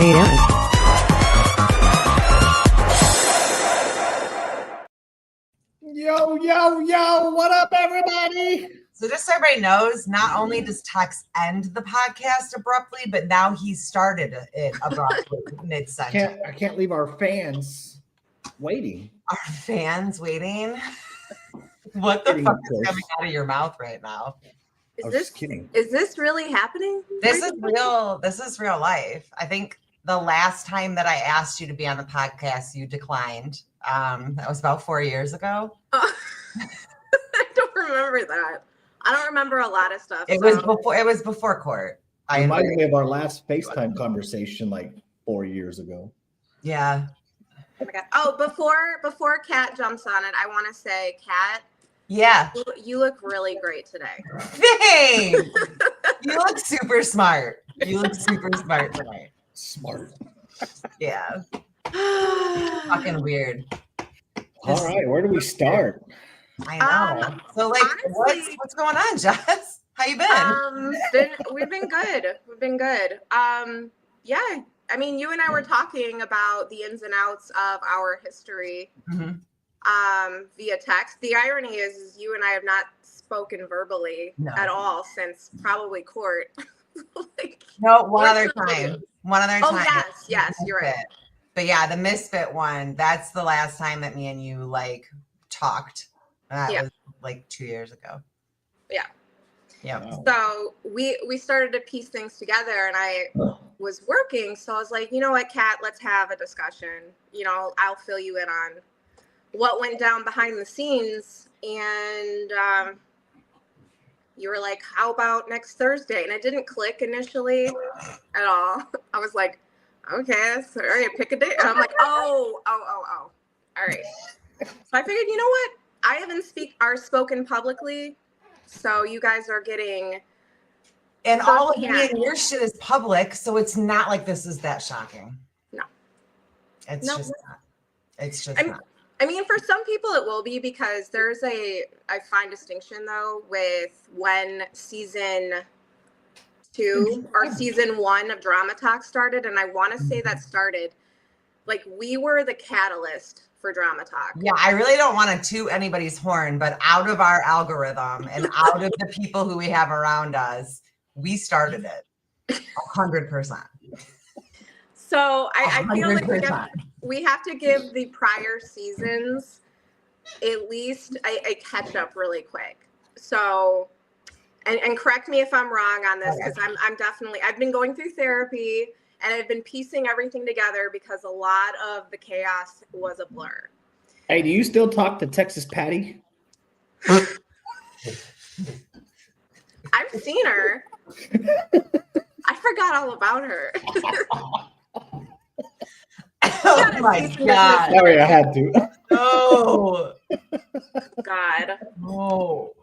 you doing? Yo, what up, everybody? So just so everybody knows, not only does Tex end the podcast abruptly, but now he started it abruptly mid-sentence. I can't leave our fans waiting. Our fans waiting? What the fuck is coming out of your mouth right now? Just kidding. Is this really happening? This is real. This is real life. I think the last time that I asked you to be on the podcast, you declined. That was about 4 years ago. I don't remember that. I don't remember a lot of stuff. It was before court. I reminded me of our last FaceTime conversation like 4 years ago. Yeah. Oh my God. Oh, before Kat jumps on it, I want to say, Kat. Yeah. You look really great today. Thanks. You look super smart. You look super smart tonight. Smart. Yeah. Fucking weird. All right, where do we start? I know. So, like, honestly, what's going on, Jess? How you been? We've been good. We've been good. Yeah. I mean, you and I were talking about the ins and outs of our history via text. The irony is you and I have not spoken verbally at all since probably court. One other time. Oh, yes, you're right. But yeah, the Misfit one, that's the last time that me and you like talked. That was like 2 years ago. Yeah. Yeah. Wow. So we started to piece things together, and I was working. So I was like, you know what, Kat, let's have a discussion. You know, I'll fill you in on what went down behind the scenes. And you were like, how about next Thursday? And it didn't click initially at all. I was like, okay, all right, pick a date. And I'm like, oh. All right. So I figured, you know what? I haven't spoken publicly. So you guys are getting. And all of me and your shit is public. So it's not like this is that shocking. No. It's just not. It's just not. I mean, for some people it will be, because there's I find distinction though with when season 2 or season 1 of Drama Talk started. And I want to say that started, like, we were the catalyst for Drama Talk. Yeah, I really don't want to toot anybody's horn, but out of our algorithm and out of the people who we have around us, we started it 100%. So I feel like we have to give the prior seasons at least a catch up really quick. So, and correct me if I'm wrong on this, because I'm definitely, I've been going through therapy and I've been piecing everything together because a lot of the chaos was a blur. Hey, do you still talk to Texas Patty? I've seen her. I forgot all about her. Oh my God. Sorry, I had to. Oh. God. Oh.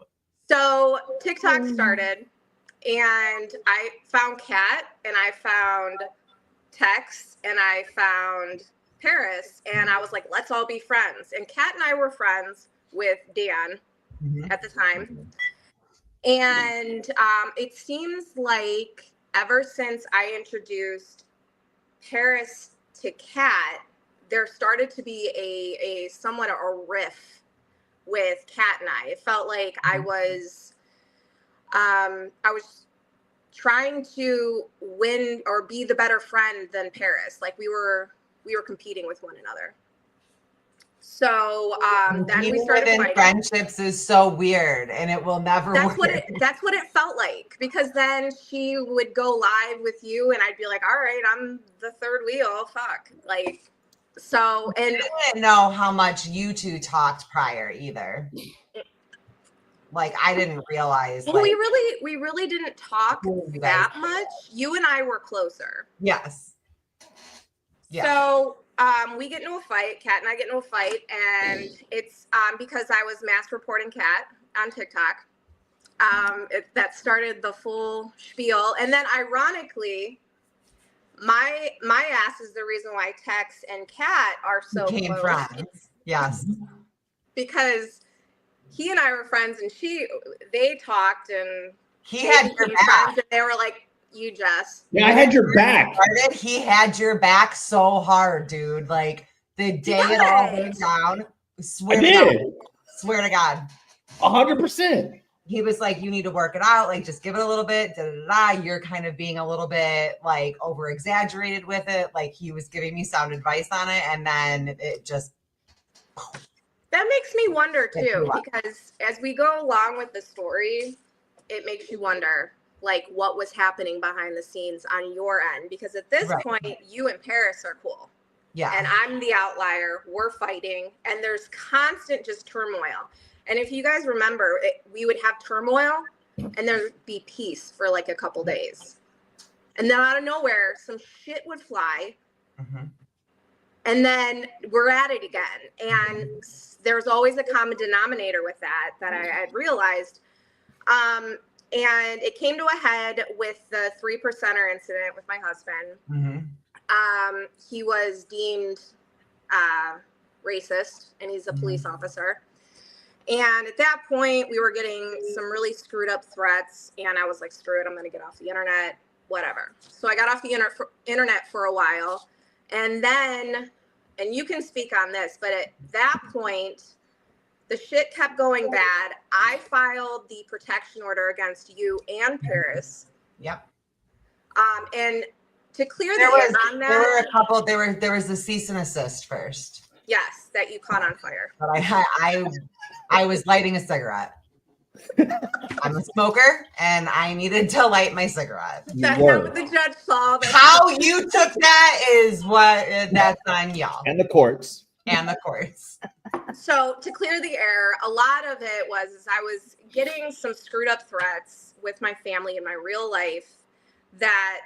So TikTok started, and I found Kat, and I found Tex, and I found Paris, and I was like, let's all be friends. And Kat and I were friends with Dan at the time. And it seems like ever since I introduced Paris to Kat, there started to be a somewhat a riff with Kat and I. It felt like I was trying to win or be the better friend than Paris. Like we were competing with one another. So then we started fighting. Friendships is so weird, and it will never work. That's what it felt like, because then she would go live with you, and I'd be like, all right, I'm the third wheel. Fuck. Like, so, and I didn't know how much you two talked prior either. Like, I didn't realize. Well, we really didn't talk that much. You and I were closer. Yes. Yeah. So we get into a fight. Kat and I get into a fight, and it's because I was mass reporting Kat on TikTok. That started the full spiel, and then ironically, my ass is the reason why Tex and Kat are so close. Friends. Yes. Because he and I were friends, and they talked, and he had your back. And they were like, you, Jess. Yeah, I had your back. He had your back so hard, dude. Like the day it all went down. Swear to God. 100%. He was like, you need to work it out. Like, just give it a little bit. Da, da, da. You're kind of being a little bit like over exaggerated with it. Like he was giving me sound advice on it. And then it just. That makes me wonder too, because as we go along with the story, it makes you wonder like what was happening behind the scenes on your end. Because at this point, you and Paris are cool. Yeah. And I'm the outlier. We're fighting. And there's constant just turmoil. And if you guys remember, we would have turmoil and there'd be peace for like a couple days. And then out of nowhere, some shit would fly. Mm-hmm. And then we're at it again. And there's always a common denominator with that I had realized. And it came to a head with the 3%er incident with my husband. Mm-hmm. He was deemed racist and he's a police officer. And at that point, we were getting some really screwed up threats. And I was like, screw it, I'm going to get off the internet, whatever. So I got off the internet for a while. And then, and you can speak on this, but at that point, the shit kept going bad. I filed the protection order against you and Paris. Yep. And to clear the air on that. There were a couple, there was the cease and assist first. Yes, that you caught on fire. But I was lighting a cigarette. I'm a smoker, and I needed to light my cigarette. That's what the judge saw. How you took that is that's on y'all. And the courts. So to clear the air, a lot of it was I was getting some screwed up threats with my family in my real life that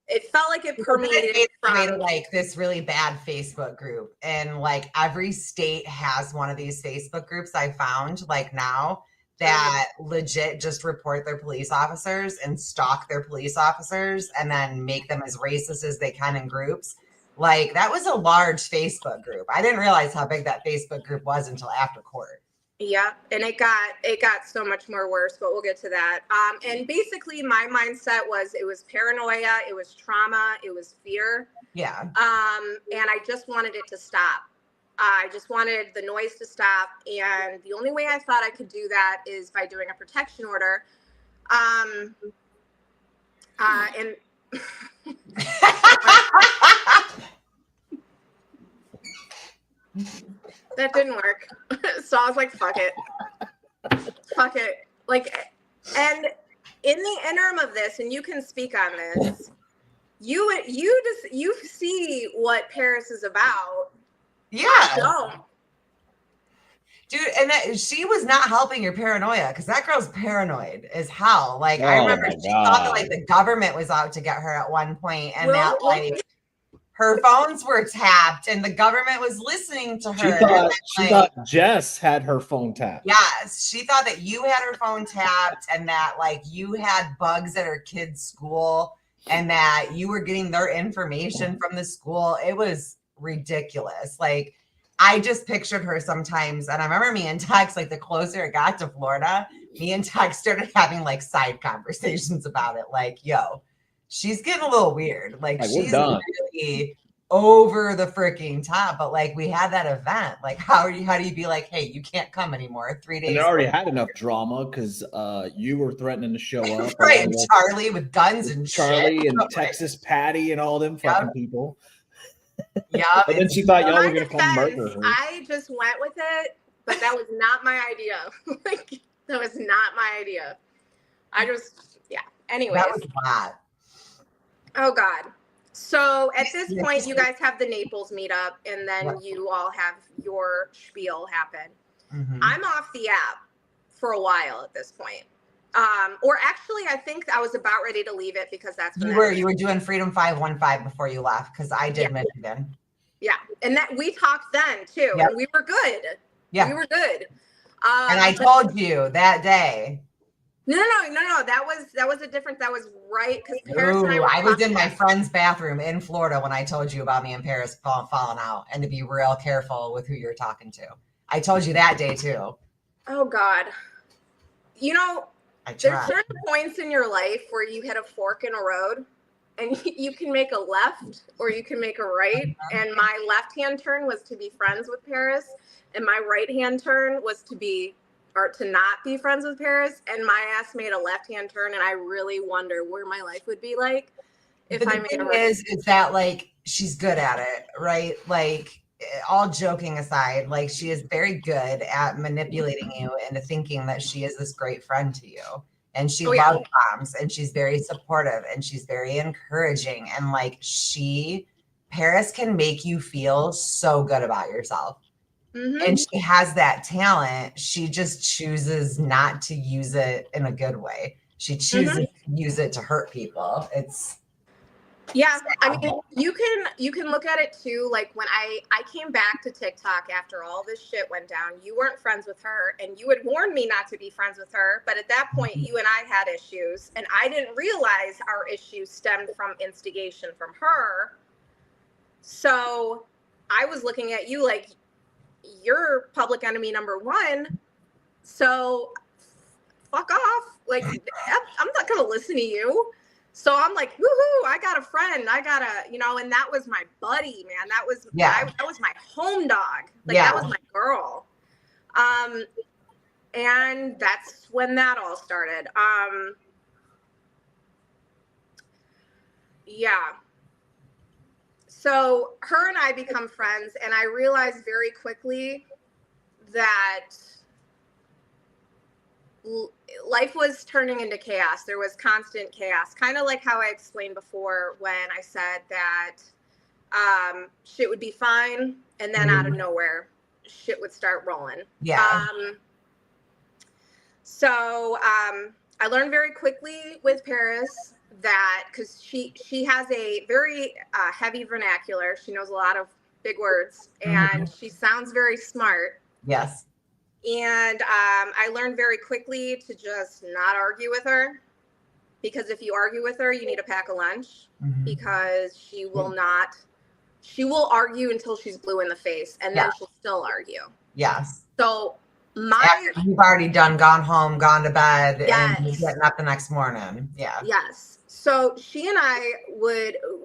it felt like it permeated from like this really bad Facebook group. And like every state has one of these Facebook groups I found like now that legit just report their police officers and stalk their police officers and then make them as racist as they can in groups. Like that was a large Facebook group. I didn't realize how big that Facebook group was until after court. Yeah, and it got so much more worse, but we'll get to that. And basically my mindset was it was paranoia, it was trauma, it was fear. Yeah. And I just wanted it to stop. I just wanted the noise to stop. And the only way I thought I could do that is by doing a protection order. And that didn't work. So I was like, fuck it. Like, and in the interim of this, and you can speak on this, you see what Paris is about. Yeah. Dude, and she was not helping your paranoia because that girl's paranoid as hell. Like, I remember she thought that like the government was out to get her at one point, and that like her phones were tapped and the government was listening to her. She thought Jess had her phone tapped. Yes, she thought that you had her phone tapped and that like you had bugs at her kid's school and that you were getting their information from the school. It was ridiculous. Like, I just pictured her sometimes, and I remember me and Tex, like the closer it got to Florida, me and Tex started having like side conversations about it. Like, yo, she's getting a little weird. Like she's really over the freaking top. But like we had that event. Like, how do you be like, hey, you can't come anymore? 3 days. And they already had enough drama because you were threatening to show up. Right, and Charlie with guns and Charlie shit. and Texas Patty and all them fucking people. Yeah. And then she thought y'all were gonna come murder her. I just went with it, but that was not my idea. Like, that was not my idea. Anyways. That was bad. Oh God. So at this point, you guys have the Naples meetup, and then you all have your spiel happen. Mm-hmm. I'm off the app for a while at this point. Or actually, I think I was about ready to leave it because that's when you were doing Freedom 515 before you left because I did Michigan. Yeah, and that we talked then too, and we were good. Yeah, we were good. And I told you that day. No. That was a different. That was right because Paris and I was in my friend's bathroom in Florida when I told you about me and Paris falling out, and to be real careful with who you're talking to. I told you that day too. Oh God. You know, There's certain points in your life where you hit a fork in a road and you can make a left or you can make a right. And my left-hand turn was to be friends with Paris, and my right-hand turn was to not be friends with Paris. And my ass made a left-hand turn, and I really wonder where my life would be like if I made a right. Is that like she's good at it, right? Like, all joking aside, like, she is very good at manipulating you into thinking that she is this great friend to you. And she loves moms, and she's very supportive, and she's very encouraging. And like, Paris can make you feel so good about yourself. Mm-hmm. And she has that talent. She just chooses not to use it in a good way. She chooses to use it to hurt people. Yeah, I mean, you can look at it too. Like, when I came back to TikTok after all this shit went down, you weren't friends with her, and you had warned me not to be friends with her. But at that point, you and I had issues, and I didn't realize our issues stemmed from instigation from her. So I was looking at you like, you're public enemy number one. So fuck off. Like, I'm not going to listen to you. So I'm like, woohoo, I got a friend. And that was my buddy, man. That was that was my home dog. Like, that was my girl. And that's when that all started. So her and I become friends, and I realized very quickly that life was turning into chaos. There was constant chaos, kind of like how I explained before when I said that shit would be fine, and then out of nowhere, shit would start rolling. Yeah. So I learned very quickly with Paris that, because she has a very heavy vernacular. She knows a lot of big words, and she sounds very smart. Yes. And I learned very quickly to just not argue with her, because if you argue with her, you need a pack of lunch, because she will argue until she's blue in the face, and then she'll still argue. Yes. So after you've already gone home, gone to bed, and you're getting up the next morning. Yeah. Yes. So she and I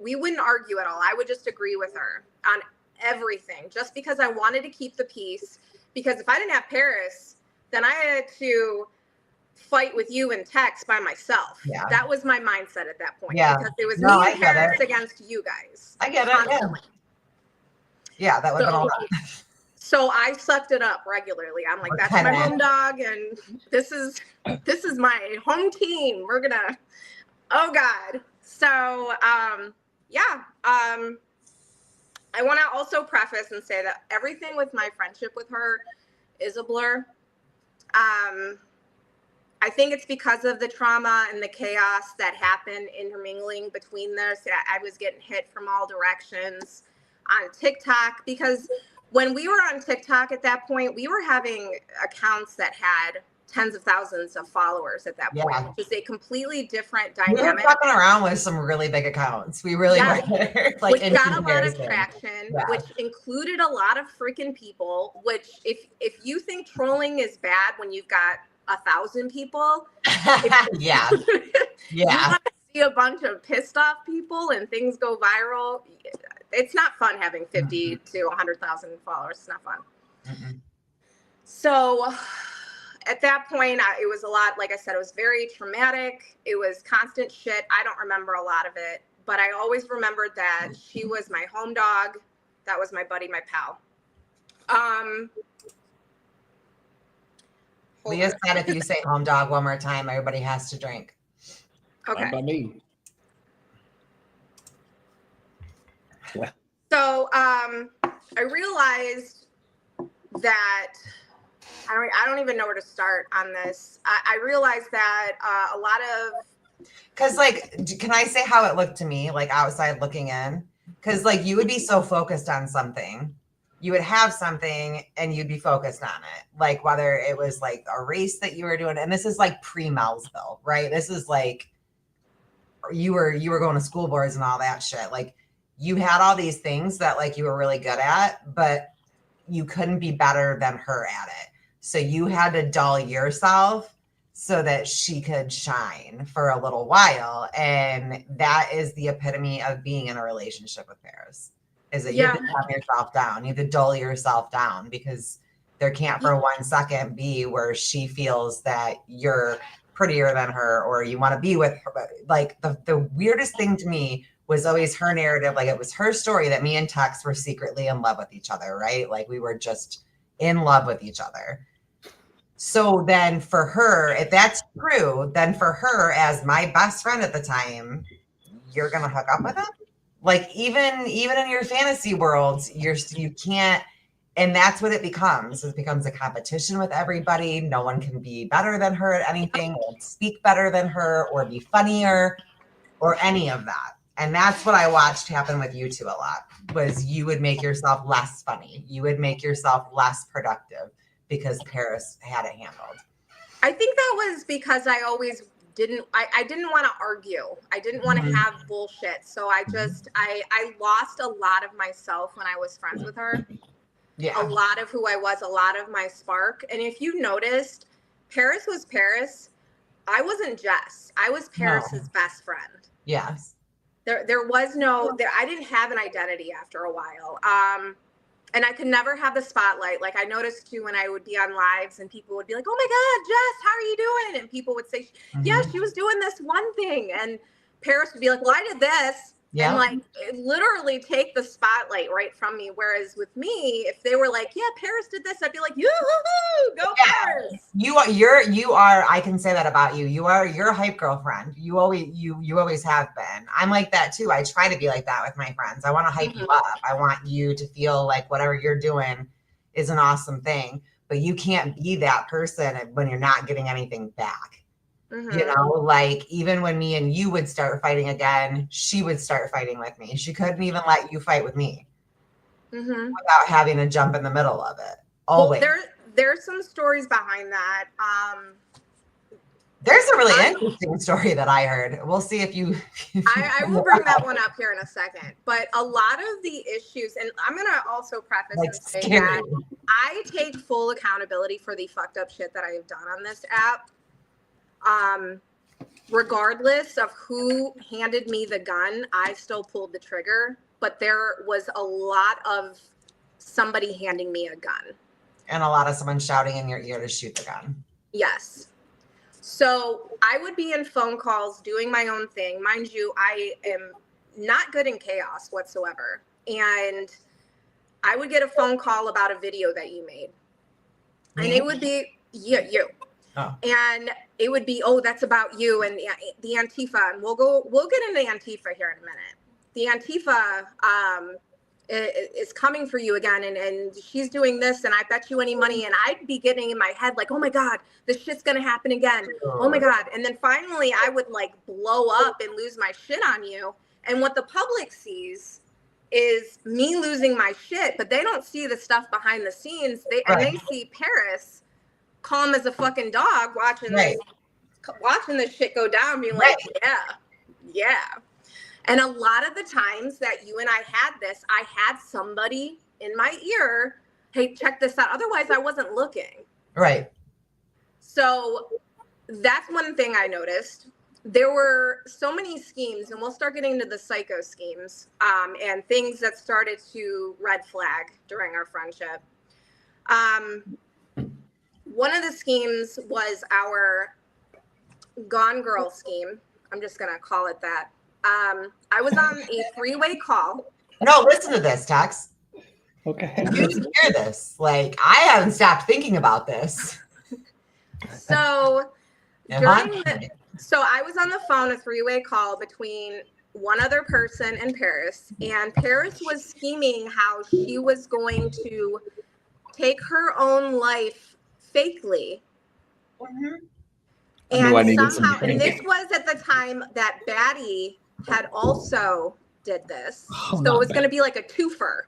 we wouldn't argue at all. I would just agree with her on everything, just because I wanted to keep the peace. Because if I didn't have Paris, then I had to fight with you in text by myself. Yeah. That was my mindset at that point. Yeah. Because it was me and Paris against you guys. I get it. Yeah, that would have been all right. So I sucked it up regularly. I'm like, that's my home dog, and this is my home team. We're gonna, oh God. So I want to also preface and say that everything with my friendship with her is a blur. I think it's because of the trauma and the chaos that happened intermingling between this. I was getting hit from all directions on TikTok, because when we were on TikTok at that point, we were having accounts that had tens of thousands of followers at that point, which is a completely different dynamic. We were fucking around with some really big accounts. We really were. Like, which got a lot of traction, which included a lot of freaking people, which if you think trolling is bad when you've got 1,000 people, you want to see a bunch of pissed off people and things go viral. It's not fun having 50 to 100,000 followers. It's not fun. So at that point, it was a lot. Like I said, it was very traumatic. It was constant shit. I don't remember a lot of it, but I always remembered that she was my home dog. That was my buddy, my pal. Leah said if you say home dog one more time, everybody has to drink. Okay. Not by me. So I realized that I don't even know where to start on this. I realized that a lot of, because like, can I say how it looked to me, like outside looking in? Because like, you would be so focused on something, you would have something and you'd be focused on it, like whether it was like a race that you were doing, and this is like pre-Melville, right? This is like you were going to school boards and all that shit. Like, you had all these things that like you were really good at, but you couldn't be better than her at it. So you had to dull yourself so that she could shine for a little while. And that is the epitome of being in a relationship with Paris, is that you have to calm yourself down. You have to dull yourself down, because there can't for 1 second be where she feels that you're prettier than her or you want to be with her. Like the weirdest thing to me was always her narrative. Like, it was her story that me and Tex were secretly in love with each other, right? Like, we were just in love with each other. So then for her, if that's true, then for her, as my best friend at the time, you're going to hook up with him? Like, even in your fantasy worlds, you can't. And that's what it becomes. It becomes a competition with everybody. No one can be better than her at anything, or speak better than her, or be funnier, or any of that. And that's what I watched happen with you two a lot, was you would make yourself less funny. You would make yourself less productive because Paris had it handled. I think that was because I always didn't want to argue. I didn't want to have bullshit. So I lost a lot of myself when I was friends with her. Yeah. A lot of who I was, a lot of my spark. And if you noticed, Paris was Paris. I wasn't Jess. I was Paris's best friend. Yes. There was I didn't have an identity after a while. And I could never have the spotlight. Like, I noticed too, when I would be on lives and people would be like, "Oh my God, Jess, how are you doing?" And people would say, "Yeah, she was doing this one thing." And Paris would be like, "Well, I did this." Yeah. And like, it literally take the spotlight right from me. Whereas with me, if they were like, "Yeah, Paris did this," I'd be like, "Yoo-hoo-hoo, go Paris." You are, I can say that about you. You're a hype girlfriend. You always have been. I'm like that too. I try to be like that with my friends. I want to hype you up. I want you to feel like whatever you're doing is an awesome thing, but you can't be that person when you're not getting anything back. You know, like, even when me and you would start fighting again, she would start fighting with me. She couldn't even let you fight with me without having to jump in the middle of it. Always. Well, there's some stories behind that. There's a really interesting story that I heard. We'll see if you. I will bring that one up here in a second. But a lot of the issues, and I'm going to also preface and say that I take full accountability for the fucked up shit that I have done on this app. Regardless of who handed me the gun, I still pulled the trigger, but there was a lot of somebody handing me a gun. And a lot of someone shouting in your ear to shoot the gun. Yes. So I would be in phone calls doing my own thing. Mind you, I am not good in chaos whatsoever. And I would get a phone call about a video that you made. And it would be, you. Oh. And it would be, "Oh, that's about you," and the Antifa. And we'll get into Antifa here in a minute. The Antifa is coming for you again, and she's doing this, and I bet you any money. And I'd be getting in my head like, "Oh my God, this shit's gonna happen again. Oh my God." And then finally I would like blow up and lose my shit on you. And what the public sees is me losing my shit, but they don't see the stuff behind the scenes. And they see Paris calm as a fucking dog watching this shit go down, being like, yeah. And a lot of the times that you and I had this, I had somebody in my ear, "Hey, check this out." Otherwise I wasn't looking. Right. So that's one thing I noticed. There were so many schemes, and we'll start getting into the psycho schemes, and things that started to red flag during our friendship. One of the schemes was our Gone Girl scheme. I'm just going to call it that. I was on a three-way call. No, listen to this, Tex. Okay. You need to hear this. Like, I haven't stopped thinking about this. So, I was on the phone, a three-way call between one other person and Paris. And Paris was scheming how she was going to take her own life fakely. And somehow, and this was at the time that Batty had also did this. So it was going to be like a twofer.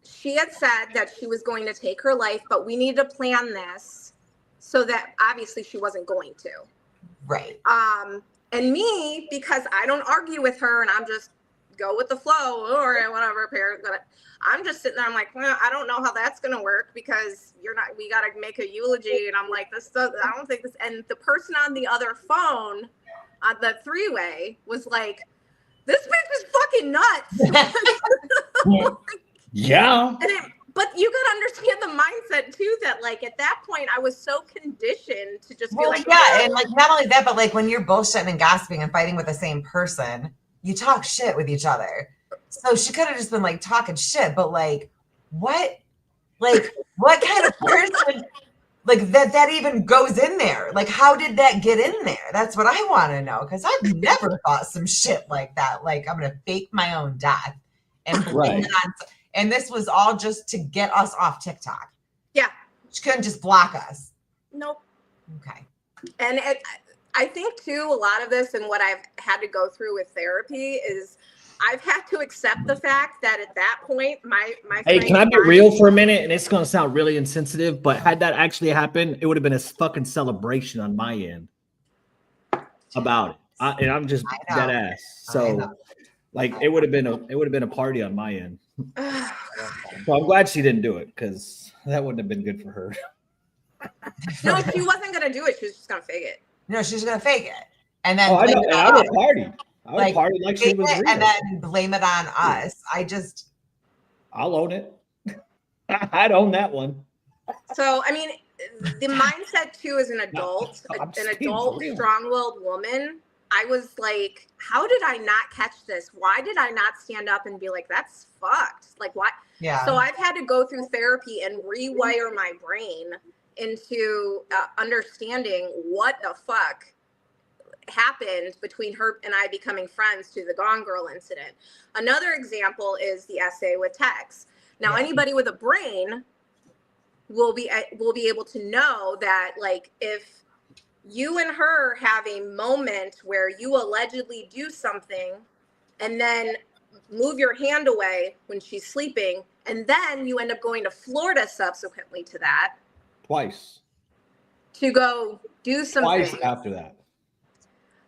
She had said that she was going to take her life, but we needed to plan this so that obviously she wasn't going to. Right. And me, because I don't argue with her and I'm just go with the flow or whatever parents. I'm just sitting there. I'm like, well, I don't know how that's going to work because we got to make a eulogy. And I'm like, I don't think this. And the person on the other phone on the three-way was like, this bitch is fucking nuts. Yeah. But you got to understand the mindset too, that like at that point I was so conditioned to just be like, yeah. And like, not only that, but like when you're bullshitting and gossiping and fighting with the same person, you talk shit with each other. So she could have just been like talking shit, but like, what kind of person like that even goes in there? Like, how did that get in there? That's what I want to know. Cause I've never thought some shit like that. Like, I'm going to fake my own death and blame it on. And this was all just to get us off TikTok. Yeah. She couldn't just block us. Nope. Okay. And I think too, a lot of this and what I've had to go through with therapy is I've had to accept the fact that at that point, my Hey, can I be real for a minute? And it's going to sound really insensitive, but had that actually happened, it would have been a fucking celebration on my end about it. And I'm just dead ass. So like, it would have been a party on my end. So I'm glad she didn't do it because that wouldn't have been good for her. No, she wasn't going to do it. She was just going to fake it. No, she's going to fake it. And then I know. And I would party. I would party like she was real. And then blame it on us. I'll own it. I'd own that one. So, I mean, the mindset too, as an adult, strong-willed woman, I was like, how did I not catch this? Why did I not stand up and be like, that's fucked? Like, what? Yeah. So I've had to go through therapy and rewire my brain into understanding what the fuck happened between her and I becoming friends to the Gone Girl incident. Another example is the essay with Tex. Now, anybody with a brain will be able to know that, like, if you and her have a moment where you allegedly do something and then move your hand away when she's sleeping, and then you end up going to Florida subsequently to that. Twice. To go do something. Twice after that.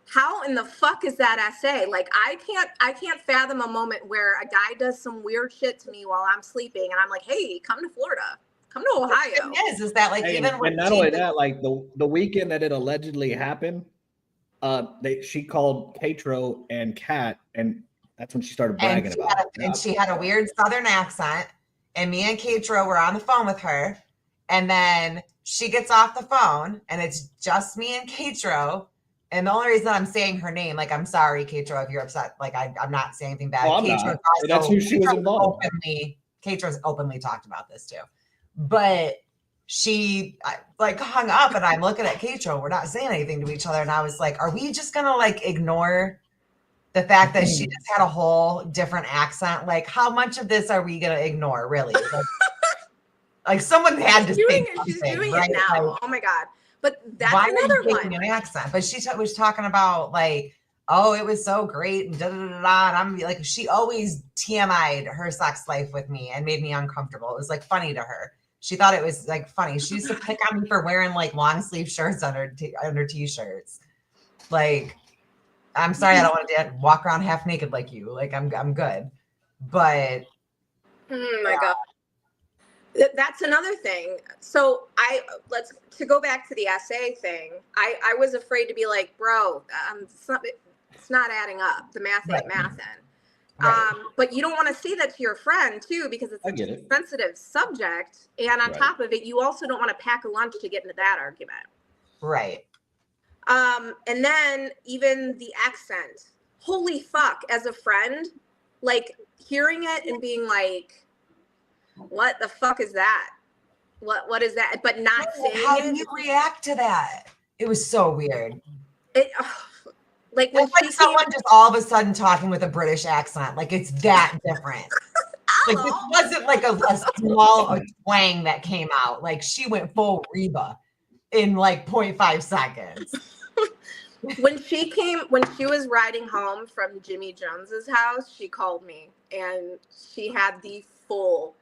How in the fuck is that essay? Like, I can't fathom a moment where a guy does some weird shit to me while I'm sleeping and I'm like, hey, come to Florida. Come to Ohio. The thing is that like, even and not only that, like the weekend that it allegedly happened, she called Katro and Kat, and that's when she started bragging about it. And she had a weird Southern accent, and me and Katro were on the phone with her, and then she gets off the phone, and it's just me and Katro. And the only reason I'm saying her name, like, I'm sorry, Katro, if you're upset. Like, I'm not saying anything bad. Well, that's who she was involved. Katro's openly talked about this too. But she like hung up, and I'm looking at Katro. We're not saying anything to each other. And I was like, are we just going to like ignore the fact that she just had a whole different accent? Like, how much of this are we going to ignore, really? Like someone had to say something. She's doing it now. Like, oh my God. But that's why another one. An accent? But she was talking about like, oh, it was so great and da da da da. And I'm like, she always TMI'd her sex life with me and made me uncomfortable. It was like funny to her. She thought it was like funny. She used to pick on me for wearing like long sleeve shirts under t-shirts. Like, I'm sorry, I don't want to walk around half naked like you. Like, I'm good. But oh my God. That's another thing. So to go back to the essay thing. I was afraid to be like, bro, it's not adding up. The math ain't mathin'. Right. But you don't want to say that to your friend too, because it's a sensitive subject. And on top of it, you also don't want to pack a lunch to get into that argument. Right. And then even the accent, holy fuck, as a friend, like hearing it and being like, what the fuck is that? What is that? But not saying it. How do you react to that? It was so weird. Like when someone just all of a sudden talking with a British accent, like it's that different. Like this wasn't like a small twang that came out. Like she went full Reba in like 0.5 seconds. When she was riding home from Jimmy Jones's house, she called me and she had the full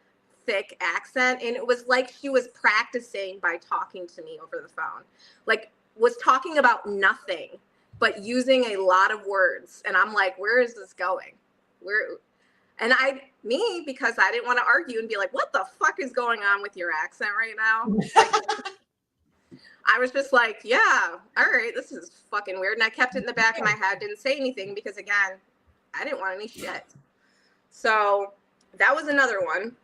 thick accent, and it was like she was practicing by talking to me over the phone. Like was talking about nothing but using a lot of words, and I'm like, where is this going? Because I didn't want to argue and be like, what the fuck is going on with your accent right now? Like, I was just like, yeah, all right, this is fucking weird. And I kept it in the back of my head, didn't say anything because, again, I didn't want any shit. So that was another one.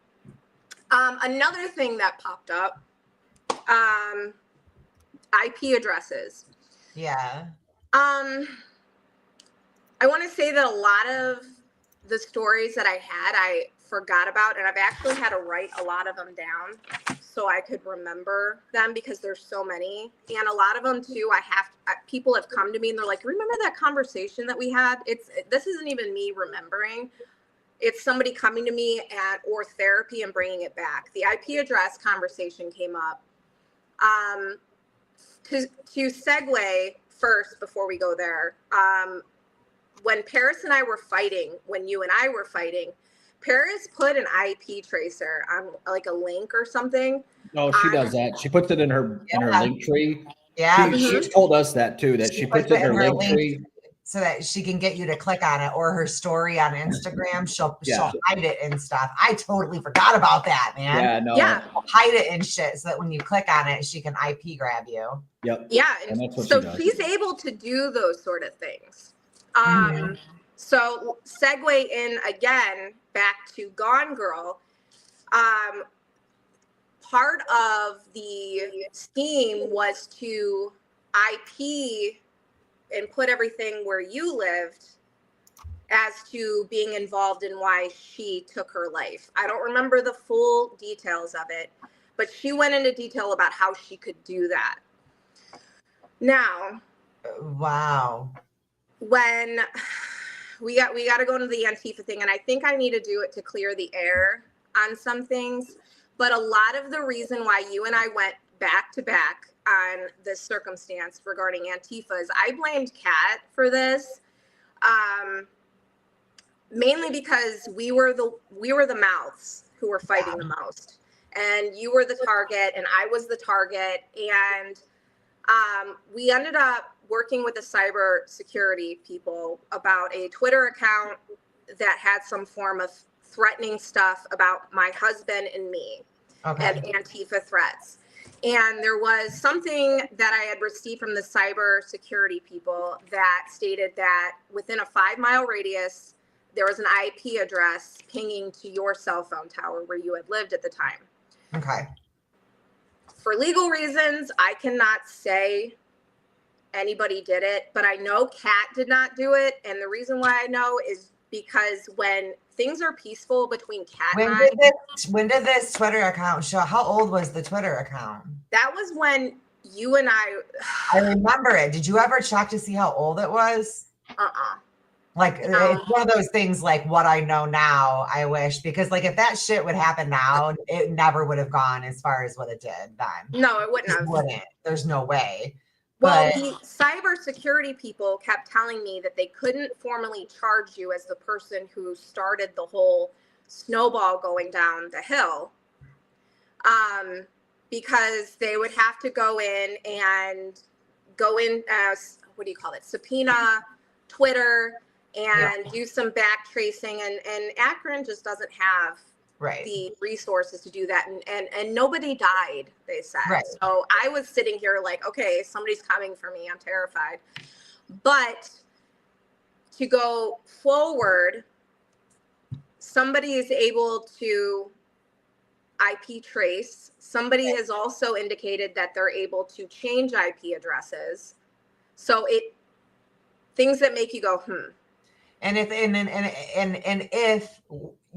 Another thing that popped up, IP addresses. Yeah. I want to say that a lot of the stories that I had, I forgot about, and I've actually had to write a lot of them down so I could remember them because there's so many. And a lot of them too, people have come to me and they're like, remember that conversation that we had? This isn't even me remembering. It's somebody coming to me or therapy and bringing it back. The IP address conversation came up. To segue first before we go there, when Paris and I were fighting, when you and I were fighting, Paris put an IP tracer on like a link or something. Oh, she does that. She puts it in her link tree. Yeah. She's told us that too, that she puts it in her link tree. So that she can get you to click on it, or her story on Instagram. She'll hide it and stuff. I totally forgot about that, man. Yeah, no. Yeah. Hide it and shit so that when you click on it, she can IP grab you. Yep. Yeah. And that's what so she does. She's able to do those sort of things. So segue in again back to Gone Girl. Part of the scheme was to IP and put everything where you lived as to being involved in why she took her life. I don't remember the full details of it, but she went into detail about how she could do that. Now, wow. When we got to go into the Antifa thing, and I think I need to do it to clear the air on some things, but a lot of the reason why you and I went back to back on this circumstance regarding Antifa is I blamed Kat for this, mainly because we were the mouths who were fighting the most, and you were the target and I was the target, and we ended up working with the cyber security people about a Twitter account that had some form of threatening stuff about my husband and me, and Antifa threats. And there was something that I had received from the cyber security people that stated that within a 5-mile radius, there was an IP address pinging to your cell phone tower where you had lived at the time. Okay. For legal reasons, I cannot say anybody did it, but I know Kat did not do it. And the reason why I know is because when things are peaceful between Kat and I. When did this Twitter account show? How old was the Twitter account? That was when you and I remember it. Did you ever check to see how old it was? Like, it's one of those things like what I know now, I wish, because like if that shit would happen now, it never would have gone as far as what it did then. No, it wouldn't have. Wouldn't. There's no way. Well, the cyber security people kept telling me that they couldn't formally charge you as the person who started the whole snowball going down the hill, because they would have to go in as, what do you call it, subpoena Twitter and do some back tracing, and Akron just doesn't have the resources to do that, and nobody died, they said. So I was sitting here like, okay, somebody's coming for me, I'm terrified. But to go forward, somebody is able to IP trace. Somebody has also indicated that they're able to change IP addresses. So things that make you go, And if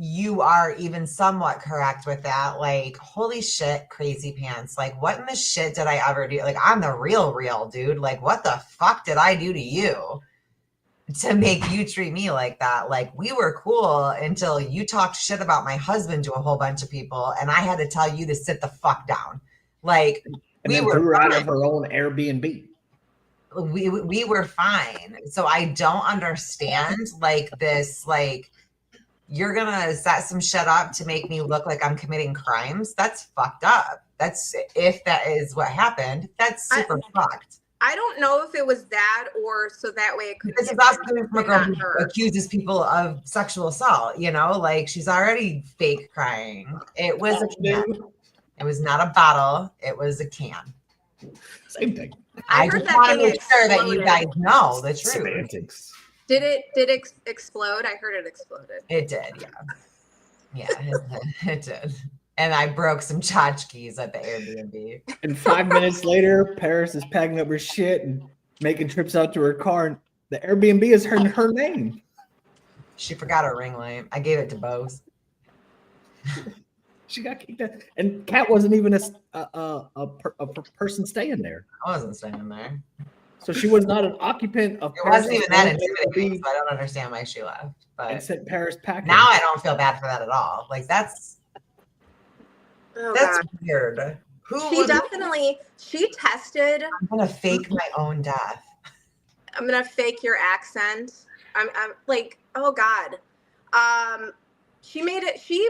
you are even somewhat correct with that, like, holy shit, crazy pants. Like, what in the shit did I ever do? Like, I'm the real dude. Like, what the fuck did I do to you to make you treat me like that? Like, we were cool until you talked shit about my husband to a whole bunch of people, and I had to tell you to sit the fuck down. Like, and we were threw her out of her own Airbnb. We were fine. So I don't understand like this, like, you're gonna set some shit up to make me look like I'm committing crimes. That's fucked up. If that is what happened, that's super fucked. I don't know if it was that or so that way it could This is also from a girl who accuses people of sexual assault, you know, like she's already fake crying. It was a can. It was not a bottle. It was a can. Same thing. I just want to make sure that you guys know the truth. Semantics. Did it explode? I heard it exploded. It did, yeah. Yeah, it did. And I broke some tchotchkes at the Airbnb. And 5 minutes later, Paris is packing up her shit and making trips out to her car. And the Airbnb is her name. She forgot her ring light. I gave it to Bose. She got kicked out. And Kat wasn't even a person staying there. I wasn't staying there. So she was not an occupant of It wasn't even that intimidating, so I don't understand why she left. But and sent Paris packing. Now I don't feel bad for that at all. Like that's weird. She tested. I'm gonna fake my own death. I'm gonna fake your accent. I'm like, oh God. She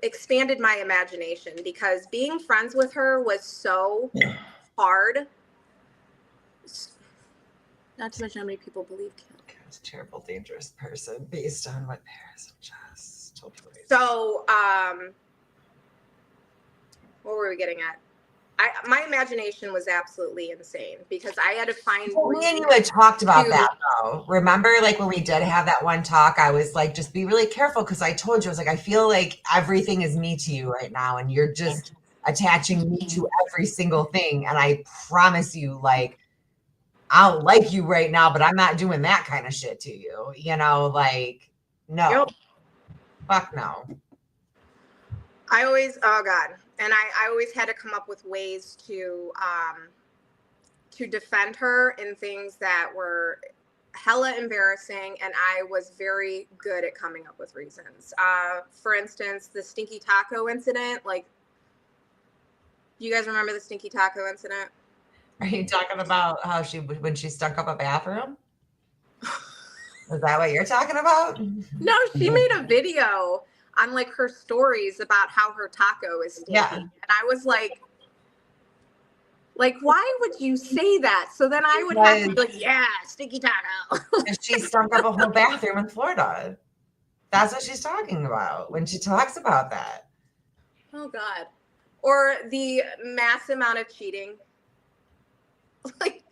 expanded my imagination because being friends with her was so hard. Not to mention how many people believe Kim. Kim's a terrible, dangerous person based on what Paris and Jess told me. So, what were we getting at? My imagination was absolutely insane because I had to find. Me and you had talked about that though. Remember, like when we did have that one talk, I was like, just be really careful because I told you, I was like, I feel like everything is me to you right now, and you're just attaching me to every single thing. And I promise you, like, I don't like you right now, but I'm not doing that kind of shit to you. You know, like, no, Yep. Fuck no. Oh God. And I always had to come up with ways to defend her in things that were hella embarrassing. And I was very good at coming up with reasons. For instance, the stinky taco incident, like, you guys remember the stinky taco incident? Are you talking about how when she stunk up a bathroom? Is that what you're talking about? No, she made a video on like her stories about how her taco is stinky. Yeah. And I was like, why would you say that? So then I would have to be like, yeah, stinky taco. And she stunk up a whole bathroom in Florida. That's what she's talking about when she talks about that. Oh God. Or the mass amount of cheating. Like,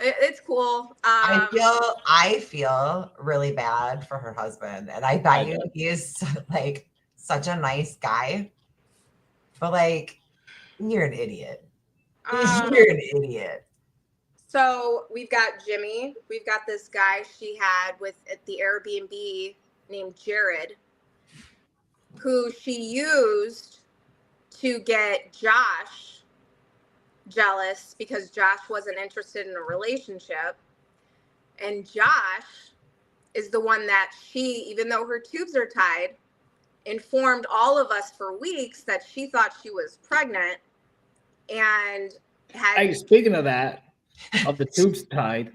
it's cool. I feel really bad for her husband, and I bet you he is like such a nice guy, but like you're an idiot. You're an idiot. So we've got Jimmy. We've got this guy she had at the Airbnb named Jared, who she used to get Josh jealous because Josh wasn't interested in a relationship. And Josh is the one that she, even though her tubes are tied, informed all of us for weeks that she thought she was pregnant and had. Hey, speaking of that, of the tubes tied,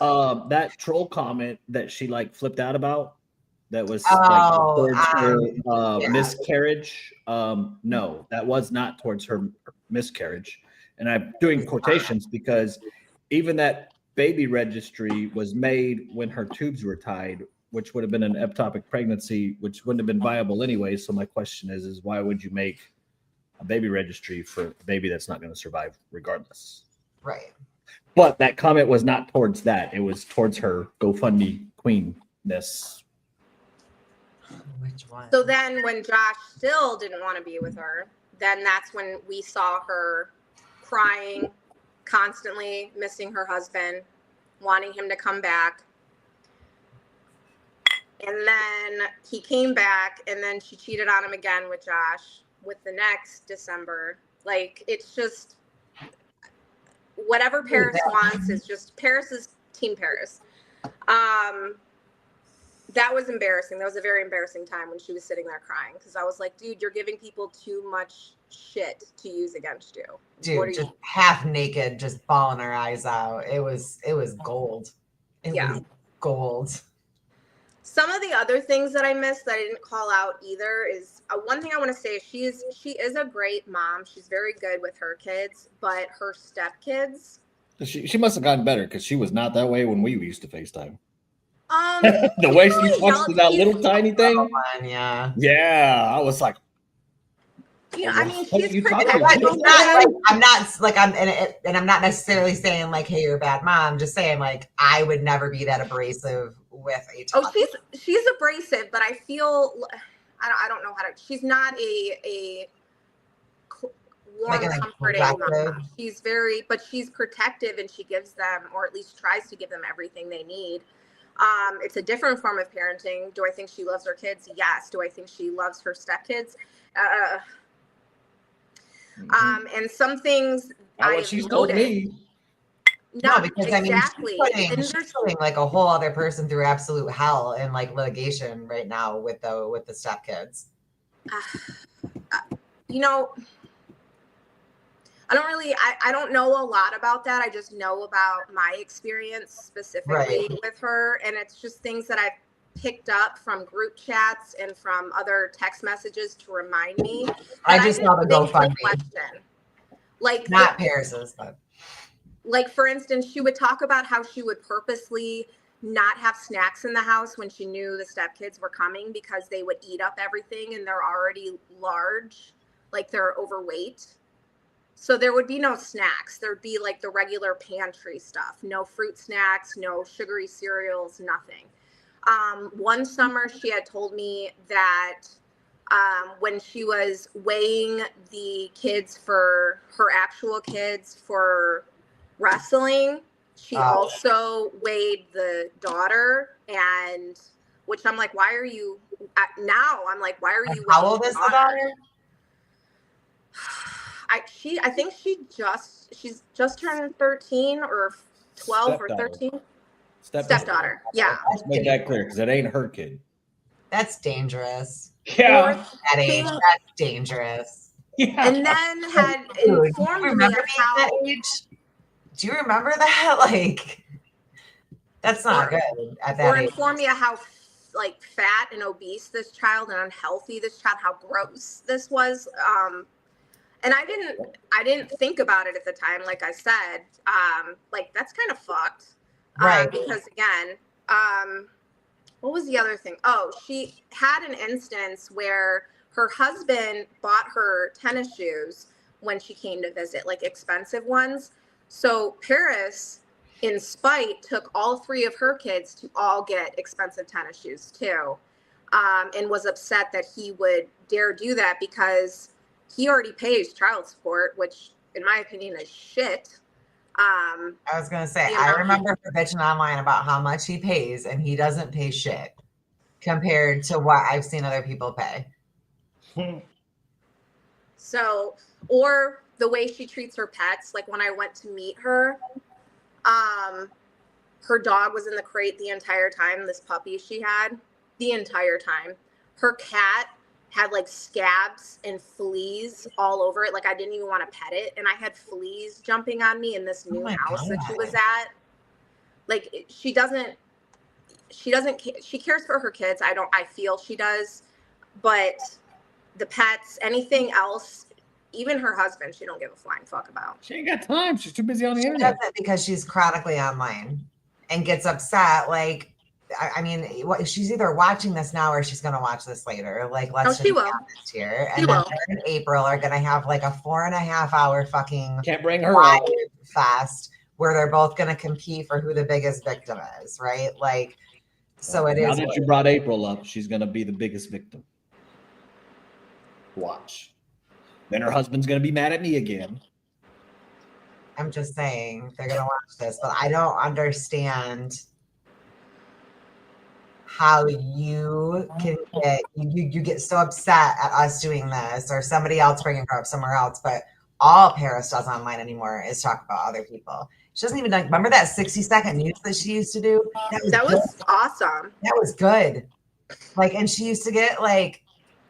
that troll comment that she like flipped out about, that was towards her miscarriage. No, that was not towards her miscarriage. And I'm doing quotations because even that baby registry was made when her tubes were tied, which would have been an ectopic pregnancy, which wouldn't have been viable anyway. So my question is why would you make a baby registry for a baby that's not going to survive regardless? Right. But that comment was not towards that. It was towards her GoFundMe queenness. Which one? So then when Josh still didn't want to be with her, then that's when we saw her crying, constantly missing her husband, wanting him to come back. And then he came back, and then she cheated on him again with Josh with the next December. Like, it's just whatever Paris wants is just Paris's team Paris. That was embarrassing. That was a very embarrassing time when she was sitting there crying because I was like, dude, you're giving people too much shit to use against you. Dude, just half naked, just bawling her eyes out. It was gold. It was gold. Some of the other things that I missed that I didn't call out either is one thing I want to say is she is a great mom. She's very good with her kids, but her stepkids She must have gotten better because she was not that way when we used to FaceTime. The He way she really talks to that little tiny thing. Yeah. Yeah, I was like, I mean, what she's are you talking protective. about? It's not like I'm not like and I'm not necessarily saying like, hey, you're a bad mom. Just saying like I would never be that abrasive with a toddler. Oh, she's abrasive, but I feel I don't know how to. She's not a warm, Like comforting mom. She's but she's protective, and she gives them, or at least tries to give them, everything they need. It's a different form of parenting. Do I think she loves her kids? Yes. Do I think she loves her stepkids? And some things She's told me. No, because exactly. I mean, she's putting like a whole other person through absolute hell in like litigation right now with the stepkids. You know, I don't know a lot about that. I just know about my experience specifically with her. And it's just things that I've picked up from group chats and from other text messages to remind me. I just saw the GoFundMe. Like not Paris's, but like for instance, she would talk about how she would purposely not have snacks in the house when she knew the stepkids were coming because they would eat up everything and they're already large, like they're overweight. So there would be no snacks. There'd be like the regular pantry stuff, no fruit snacks, no sugary cereals, nothing. One summer she had told me that when she was weighing the kids for her actual kids for wrestling, she also weighed the daughter, and which I'm like, why are you now? I'm like, why are you? How old is the daughter? I think she's just turned 13 or 12 or 13. Stepdaughter. Yeah. Let's make that clear because it ain't her kid. That's dangerous. Yeah. At age, that's dangerous. Yeah. And then had informed me of how. That age? Do you remember that? Like, that's not good at that or age. inform me of how like fat and obese this child and unhealthy this child, how gross this was. And I didn't think about it at the time. Like I said, like that's kind of fucked. Right. Because again, what was the other thing? Oh, she had an instance where her husband bought her tennis shoes when she came to visit, like expensive ones. So Paris, in spite, took all three of her kids to all get expensive tennis shoes too, and was upset that he would dare do that because he already pays child support, which in my opinion is shit. I was going to say, I remember her bitching online about how much he pays and he doesn't pay shit compared to what I've seen other people pay. So, or the way she treats her pets. Like when I went to meet her, her dog was in the crate the entire time, this puppy she had, the entire time. Her cat had like scabs and fleas all over it. Like I didn't even want to pet it. And I had fleas jumping on me in this new house that she was at. Like she cares for her kids. I feel she does, but the pets, anything else, even her husband, she don't give a flying fuck about. She ain't got time. She's too busy on the internet. Does it because she's chronically online and gets upset. Like, I mean, she's either watching this now or she's going to watch this later. Like, let's she will. Be honest here. And then her and April are going to have like a 4.5 hour fucking can't bring her up fast where they're both going to compete for who the biggest victim is, right? Like, so it is. Now that you brought April up, she's going to be the biggest victim. Watch. Then her husband's going to be mad at me again. I'm just saying they're going to watch this, but I don't understand how you can get you get so upset at us doing this or somebody else bringing her up somewhere else, but all Paris does online anymore is talk about other people. She doesn't even remember that 60-second news that she used to do. That was awesome. That was good. Like, and she used to get like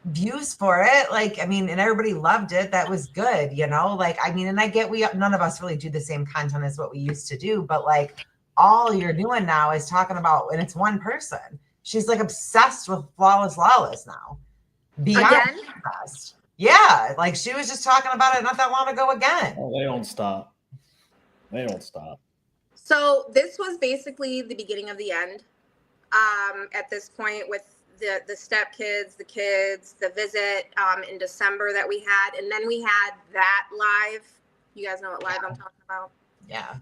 views for it. Like, I mean, and everybody loved it. That was good, you know. Like, I mean, and I get none of us really do the same content as what we used to do, but like all you're doing now is talking about, and it's one person. She's like obsessed with Flawless Lawless now. Beyond obsessed. Yeah, like she was just talking about it not that long ago again. Oh, they don't stop. They don't stop. So this was basically the beginning of the end. At this point, with the stepkids, the kids, the visit in December that we had, and then we had that live. You guys know what live I'm talking about? Yeah.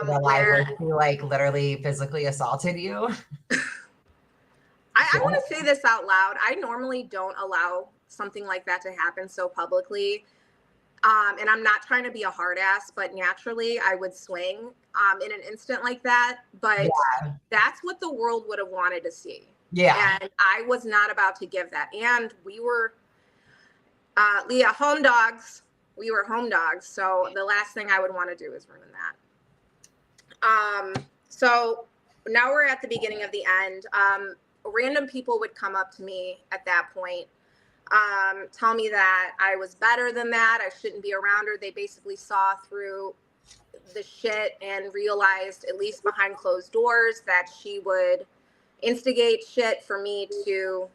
The live where he like literally physically assaulted you. I want to say this out loud. I normally don't allow something like that to happen so publicly. And I'm not trying to be a hard ass, but naturally I would swing in an instant like that. But that's what the world would have wanted to see. Yeah. And I was not about to give that. And we were, Leah, home dogs. We were home dogs. So the last thing I would want to do is ruin that. So now we're at the beginning of the end. Random people would come up to me at that point, tell me that I was better than that. I shouldn't be around her. They basically saw through the shit and realized, at least behind closed doors, that she would instigate shit for me to,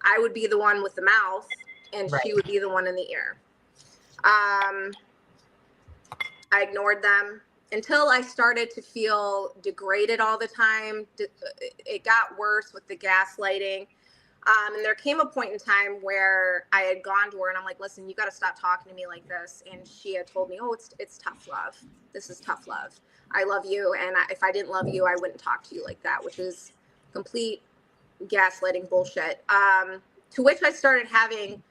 I would be the one with the mouth and she would be the one in the ear. I ignored them until I started to feel degraded all the time. It got worse with the gaslighting. And there came a point in time where I had gone to her and I'm like, listen, you got to stop talking to me like this. And she had told me, oh, it's tough love. This is tough love. I love you. And if I didn't love you, I wouldn't talk to you like that, which is complete gaslighting bullshit. To which I started having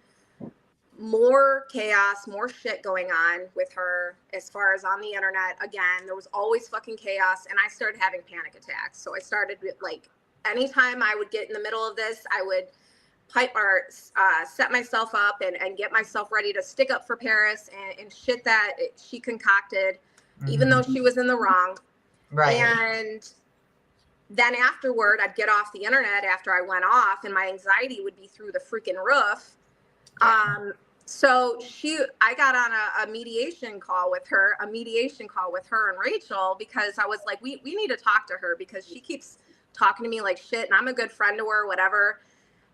more chaos, more shit going on with her as far as on the internet. Again, there was always fucking chaos. And I started having panic attacks. So I started like, anytime I would get in the middle of this, I would set myself up and get myself ready to stick up for Paris and shit that she concocted, even though she was in the wrong. Right. And then afterward, I'd get off the internet after I went off and my anxiety would be through the freaking roof. So I got on a mediation call with her and Rachel, because I was like, we need to talk to her because she keeps talking to me like shit and I'm a good friend to her, whatever.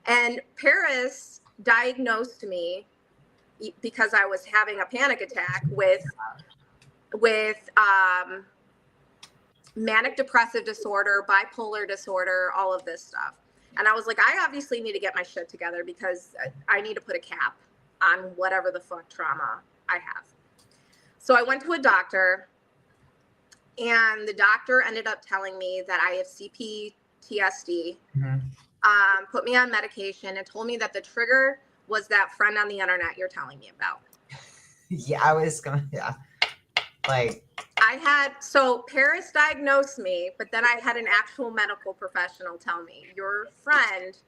And Paris diagnosed me because I was having a panic attack with manic depressive disorder, bipolar disorder, all of this stuff. And I was like, I obviously need to get my shit together because I need to put a cap on whatever the fuck trauma I have. So I went to a doctor and the doctor ended up telling me that I have CPTSD, put me on medication and told me that the trigger was that friend on the internet you're telling me about. So Paris diagnosed me, but then I had an actual medical professional tell me, your friend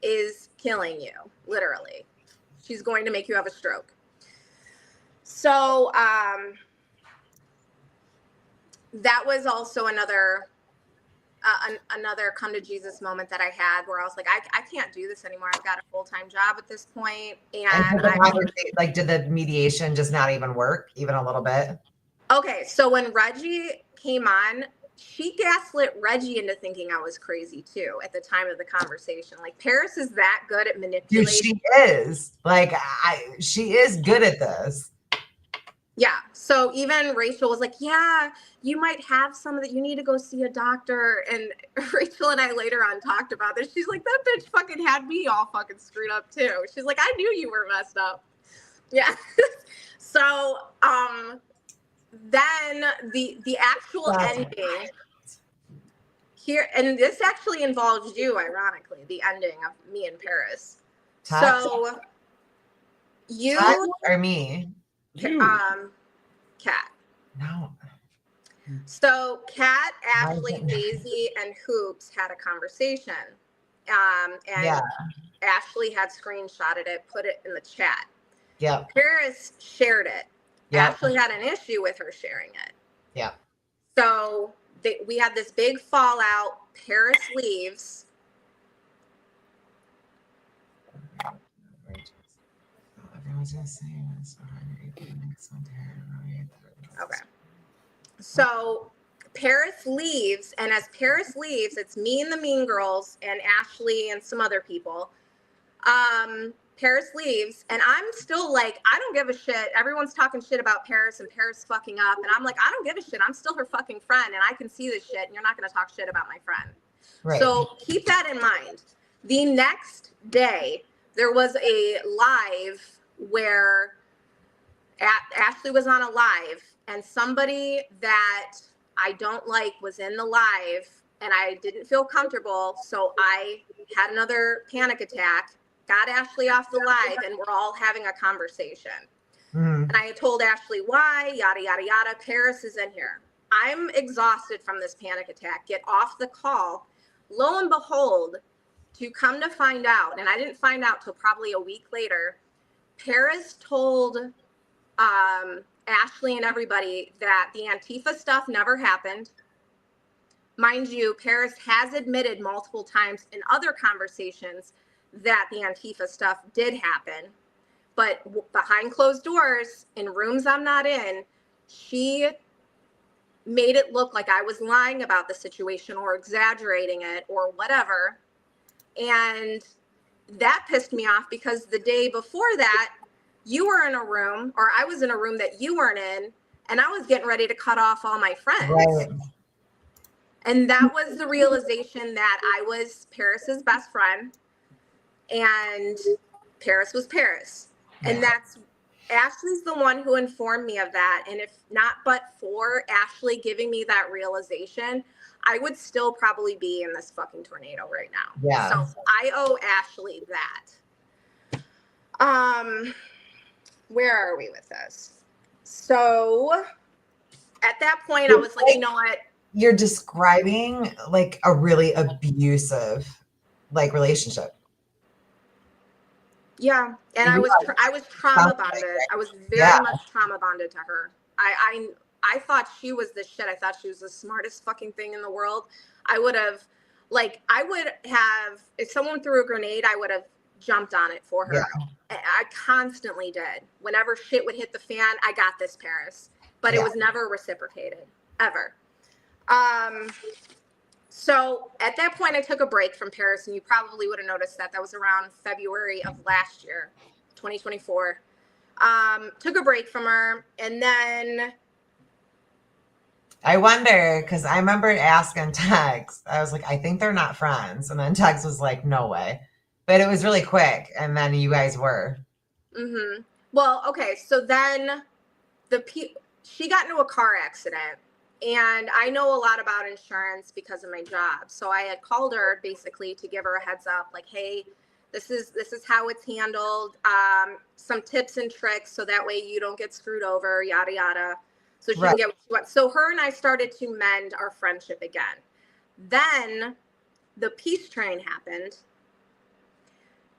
is killing you, literally. She's going to make you have a stroke. So that was also another come to Jesus moment that I had where I was like, I can't do this anymore. I've got a full-time job at this point. And did the mediation just not even work even a little bit? Okay, so when Reggie came on, she gaslit Reggie into thinking I was crazy too at the time of the conversation. Like Paris is that good at manipulating. Dude, she is. Like she is good at this. Yeah. So even Rachel was like, yeah, you might have some of that. You need to go see a doctor. And Rachel and I later on talked about this. She's like, that bitch fucking had me all fucking screwed up too. She's like, I knew you were messed up. Yeah. So then the actual ending here, and this actually involves you, ironically, the ending of me and Paris. So you or me? Kat. No. So Kat, Ashley, Daisy, and Hoops had a conversation. And Ashley had screenshotted it, put it in the chat. Yeah. Paris shared it. Yep. Ashley had an issue with her sharing it. Yeah. So we had this big fallout. Paris leaves. Everyone's just saying it's so hard to get next one to her. Okay. So Paris leaves, and as Paris leaves, it's me and the Mean Girls and Ashley and some other people. Paris leaves, and I'm still like, I don't give a shit. Everyone's talking shit about Paris and Paris fucking up. And I'm like, I don't give a shit. I'm still her fucking friend, and I can see this shit, and you're not going to talk shit about my friend. Right. So keep that in mind. The next day, there was a live where Ashley was on a live, and somebody that I don't like was in the live, and I didn't feel comfortable. So I had another panic attack, got Ashley off the live, and we're all having a conversation. And I told Ashley why, yada, yada, yada. Paris is in here. I'm exhausted from this panic attack. Get off the call. Lo and behold, to come to find out, and I didn't find out till probably a week later, Paris told Ashley and everybody that the Antifa stuff never happened. Mind you, Paris has admitted multiple times in other conversations that the Antifa stuff did happen, but behind closed doors, in rooms I'm not in, she made it look like I was lying about the situation or exaggerating it or whatever. And that pissed me off because the day before that, you were in a room, or I was in a room that you weren't in, and I was getting ready to cut off all my friends. Right. And that was the realization that I was Paris's best friend, and Paris was Paris. Yeah. And that's, Ashley's the one who informed me of that. And if not but for Ashley giving me that realization, I would still probably be in this fucking tornado right now. Yeah. So I owe Ashley that. Where are we with this? So at that point, I was like, you know what? You're describing like a really abusive like relationship. Yeah. And I was trauma bonded. I was very much trauma bonded to her. I thought she was the shit. I thought she was the smartest fucking thing in the world. I would have, if someone threw a grenade, I would have jumped on it for her. Yeah. I constantly did. Whenever shit would hit the fan, I got this, Paris. But it was never reciprocated, ever. So at that point, I took a break from Paris, and you probably would have noticed that. That was around February of last year, 2024. Took a break from her, and then... I wonder, because I remember asking Tex, I was like, I think they're not friends. And then Tex was like, no way. But it was really quick, and then you guys were. Mm-hmm. Well, okay, so then she got into a car accident, and I know a lot about insurance because of my job. So I had called her basically to give her a heads up, like, hey, this is how it's handled. Some tips and tricks so that way you don't get screwed over, yada yada. So she can get what she wants. So her and I started to mend our friendship again. Then the peace train happened.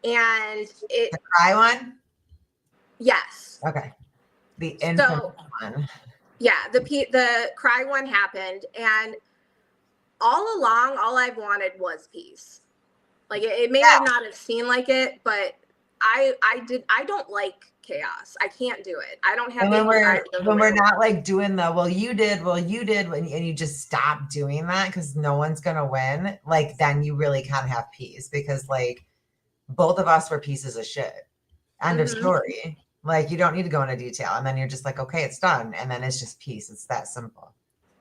And the cry one? Yes. Okay. The infant one. Yeah, the cry one happened, and all along, all I've wanted was peace. Like it may not have seemed like it, but I don't like chaos. I can't do it. I don't have. And when we're not like doing the well, you did, and you just stop doing that because no one's gonna win. Like then you really can't have peace because like both of us were pieces of shit. End of story. Like you don't need to go into detail, and then you're just like, okay, it's done, and then it's just peace. It's that simple.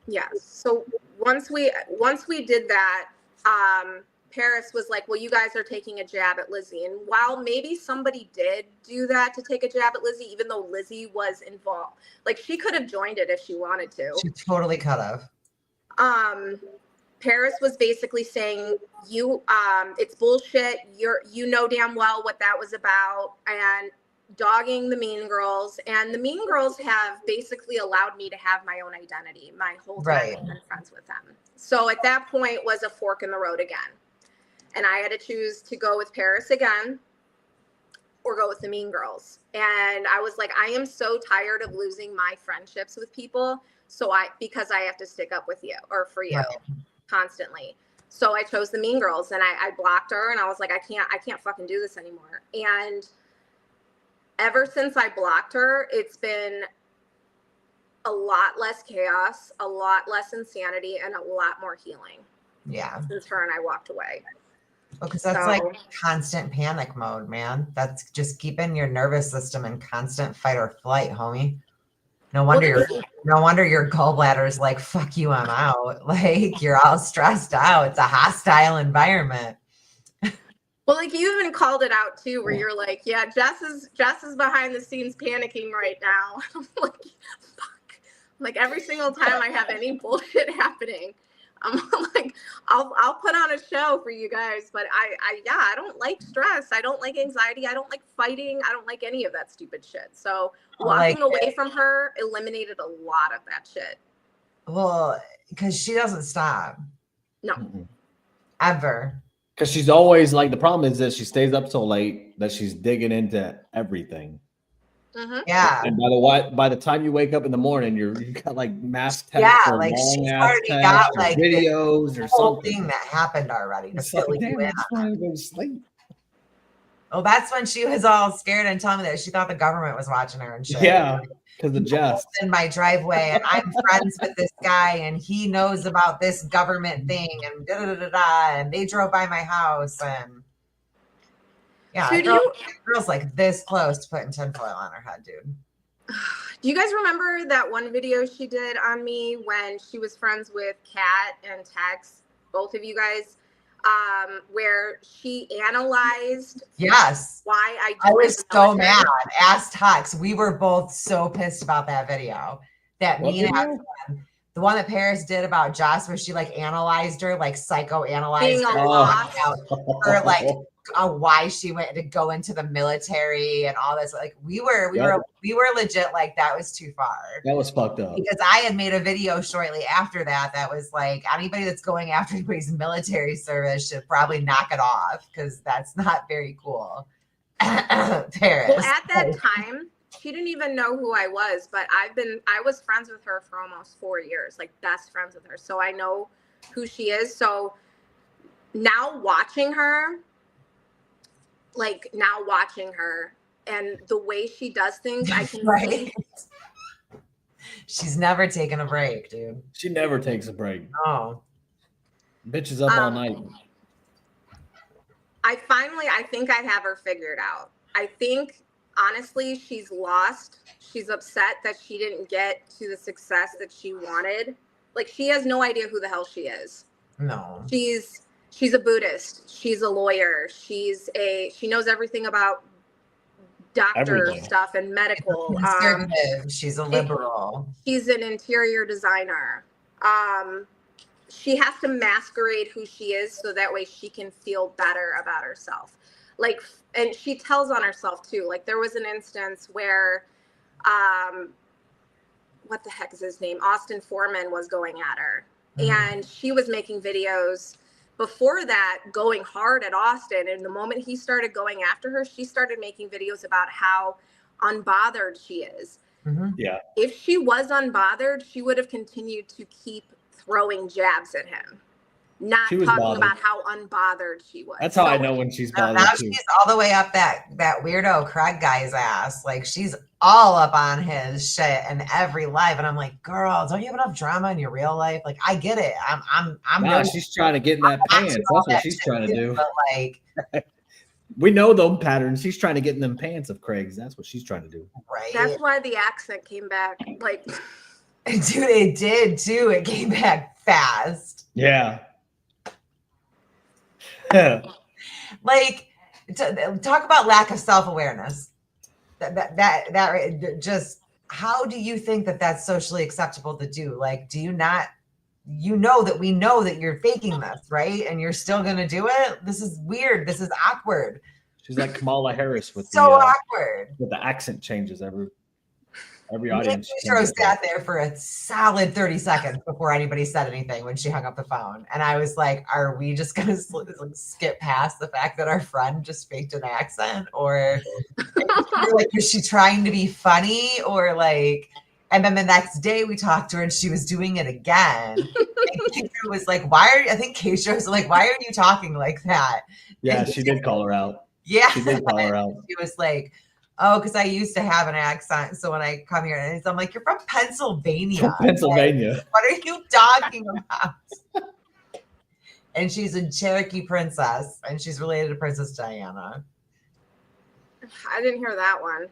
Yeah. So once we did that, Paris was like, well, you guys are taking a jab at Lizzie. And while maybe somebody did do that to take a jab at Lizzie, even though Lizzie was involved, like she could have joined it if she wanted to. She totally could have. Paris was basically saying, it's bullshit. You know damn well what that was about, and dogging the Mean Girls. And the Mean Girls have basically allowed me to have my own identity my whole time I've been friends with them. So at that point was a fork in the road again. And I had to choose to go with Paris again or go with the Mean Girls. And I was like, I am so tired of losing my friendships with people. Because I have to stick up with you or for you constantly. So I chose the Mean Girls, and I blocked her, and I was like, I can't fucking do this anymore. And ever since I blocked her, it's been a lot less chaos, a lot less insanity, and a lot more healing. Yeah. Since her and I walked away. Because that's like constant panic mode, man. That's just keeping your nervous system in constant fight or flight, homie. No wonder your gallbladder is like, fuck you, I'm out. Like you're all stressed out. It's a hostile environment. Well, like you even called it out too, where you're like, yeah, Jess is behind the scenes panicking right now. I'm like, fuck. Like every single time I have any bullshit happening, I'm like, I'll put on a show for you guys, but I don't like stress. I don't like anxiety. I don't like fighting. I don't like any of that stupid shit. So walking away from her eliminated a lot of that shit. Well, because she doesn't stop. No. Ever. Because she's always like, the problem is that she stays up so late that she's digging into everything. Mm-hmm. Yeah. And by the time you wake up in the morning, you got like mass text. Yeah, like she's already got like videos or something. Thing that happened already. It's like, damn, I just want to go to sleep. Oh, that's when she was all scared and telling me that she thought the government was watching her and shit. Yeah, because of Jess. In my driveway, and I'm friends with this guy, and he knows about this government thing, and da da da da. And they drove by my house, and yeah, girl's like this close to putting tinfoil on her head, dude. Do you guys remember that one video she did on me when she was friends with Kat and Tex, both of you guys, where she analyzed why I was so mad. Asked Tex. We were both so pissed about that video. That me and the one that Paris did about Jess, where she like analyzed her, like psychoanalyzed her, like why she went to go into the military and all this. Like we were legit like that was too far. That was fucked up. Because I had made a video shortly after that was like, anybody that's going after anybody's military service should probably knock it off, because that's not very cool. Paris. Well, at that time, she didn't even know who I was, but I was friends with her for almost 4 years, like best friends with her. So I know who she is. So now watching her and the way she does things, I can right. She's never taken a break, dude. She never takes a break. Oh. Bitch is up all night. I think I have her figured out. I think, honestly, she's lost. She's upset that she didn't get to the success that she wanted. Like, she has no idea who the hell she is. No. She's a Buddhist. She's a lawyer. She knows everything about doctor stuff and medical. She's a liberal. She's an interior designer. She has to masquerade who she is so that way she can feel better about herself. Like, and she tells on herself too. Like, there was an instance where, what the heck is his name? Austin Foreman was going at her, and she was making videos before that, going hard at Austin. And the moment he started going after her, she started making videos about how unbothered she is. Mm-hmm. Yeah. If she was unbothered, she would have continued to keep throwing jabs at him, not talking about how unbothered she was. That's how I know when she's bothered. Now she's all the way up that weirdo Craig guy's ass. Like, she's all up on his shit in every life, and I'm like, girl, don't you have enough drama in your real life? Like, I get it. She's trying to get in that pants. That's what she's trying to do. But like, we know those patterns. She's trying to get in them pants of Craig's. That's what she's trying to do. Right. That's why the accent came back. Like, dude, it did too. It came back fast. Yeah. Like, talk about lack of self-awareness. That just, how do you think that that's socially acceptable to do? Like, do you not, we know that you're faking this, right? And you're still going to do it? This is weird. This is awkward. She's like Kamala Harris with awkward. With the accent changes every audience. She sat there for a solid 30 seconds before anybody said anything when she hung up the phone. And I was like, are we just going to skip past the fact that our friend just faked an accent? Or like, was she trying to be funny? Or like, and then the next day we talked to her and she was doing it again. And Keisha was like, I think Keisha was like, why are you talking like that? Yeah, she did call her out. Yeah. She did call her out. She was like, oh, because I used to have an accent. So when I come here, and I'm like, you're from Pennsylvania. Pennsylvania. Like, what are you talking about? And she's a Cherokee princess, and she's related to Princess Diana. I didn't hear that one.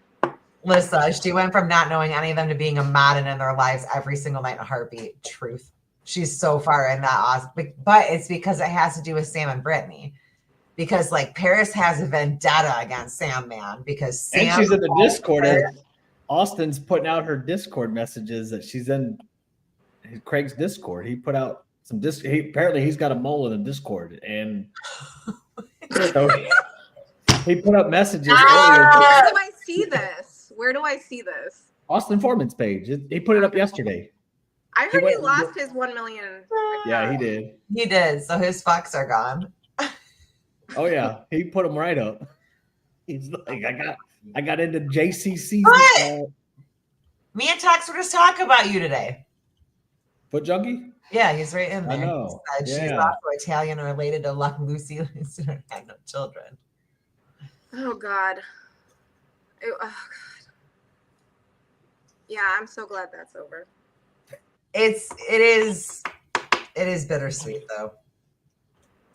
Lisa, she went from not knowing any of them to being a Madden in their lives every single night in a heartbeat. Truth. She's so far in that. But it's because it has to do with Sam and Brittany. Because like Paris has a vendetta against Sam, man. Because Sam and she's in the Discord. Austin's putting out her Discord messages that she's in Craig's Discord. He put out some apparently he's got a mole in the Discord, and so he put up messages earlier. Where do I see this? Where do I see this? Austin Foreman's page. He put it up yesterday. I heard he lost his 1 million. Yeah, he did. He did. So his fucks are gone. Oh yeah, he put them right up. He's like, I got into JCC. Me and Tox were just talking about you today. Foot junkie? Yeah, he's right in there. I know. She's also Italian and related to Lucy who had no children. Oh God. Oh God. Yeah, I'm so glad that's over. It is bittersweet though.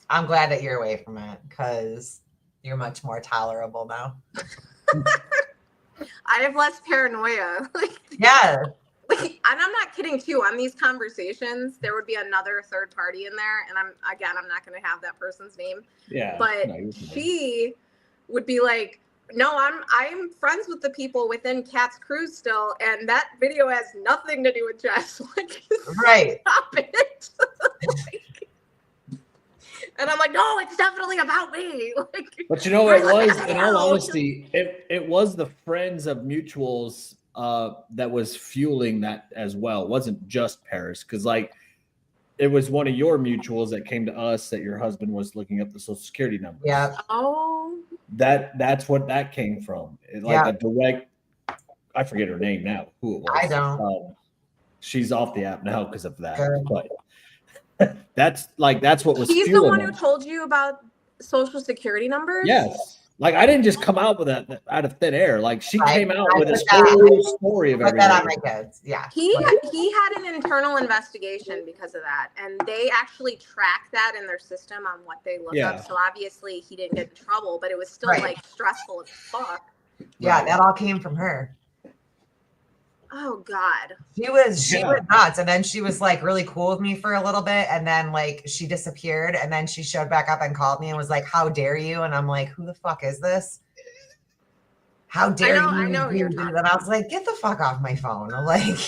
I'm glad that you're away from it because you're much more tolerable now. I have less paranoia. Yeah. And I'm not kidding too. On these conversations, there would be another third party in there, and I'm not going to have that person's name. Yeah. But she would be like, "No, I'm friends with the people within Cat's crew still, and that video has nothing to do with Jess." Right. Stop it. And I'm like, no, it's definitely about me. But you know what it was? In all honesty, it was the friends of mutuals that was fueling that as well. It wasn't just Paris, because like it was one of your mutuals that came to us that your husband was looking up the social security number. Yeah. Oh. That's what that came from. A direct. I forget her name now. Who it was? I don't. She's off the app now because of that. Good. But that's what was. He's the one who told you about social security numbers? Yes. Like I didn't just come out with that out of thin air. Like she came out with this whole story of everything. That on my kids. Yeah. He had an internal investigation because of that, and they actually track that in their system on what they look up. So obviously he didn't get in trouble, but it was still like stressful as fuck. Yeah, that all came from her. Oh God. She was nuts. And then she was like really cool with me for a little bit. And then like she disappeared. And then she showed back up and called me and was like, "How dare you?" And I'm like, "Who the fuck is this? How dare you?" I know you're talking. And I was like, "Get the fuck off my phone." I'm like, I'm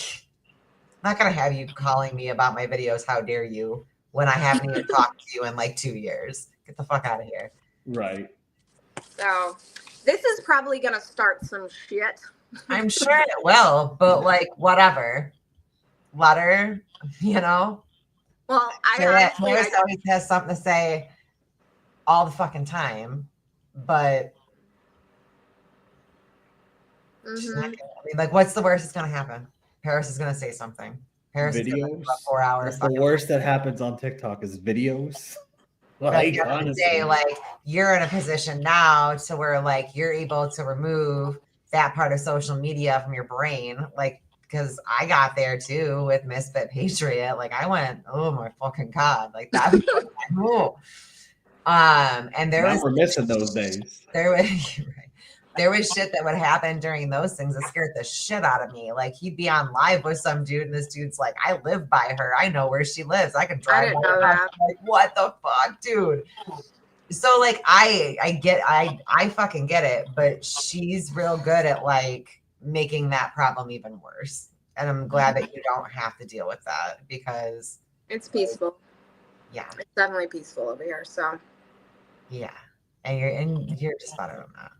not gonna have you calling me about my videos. How dare you? When I haven't even talked to you in like 2 years. Get the fuck out of here. Right. So this is probably gonna start some shit. I'm sure it will, but like whatever. Let her, you know. Well, Paris always has something to say all the fucking time, but she's not gonna, like, what's the worst that's gonna happen? Paris is gonna say something. Paris is gonna about 4 hours. That's the worst that happens on TikTok is videos. Like honestly, like you're in a position now to where like you're able to remove that part of social media from your brain, like because I got there too with Misfit Patriot. Like I went, oh my fucking God, like that was cool. And we're missing those days. There was shit that would happen during those things that scared the shit out of me. Like he'd be on live with some dude, and this dude's like, "I live by her. I know where she lives. I can drive." I didn't know that. Like, what the fuck, dude? So like I fucking get it, but she's real good at like making that problem even worse. And I'm glad that you don't have to deal with that because it's peaceful. Yeah. It's definitely peaceful over here. So yeah. And you're just better than that.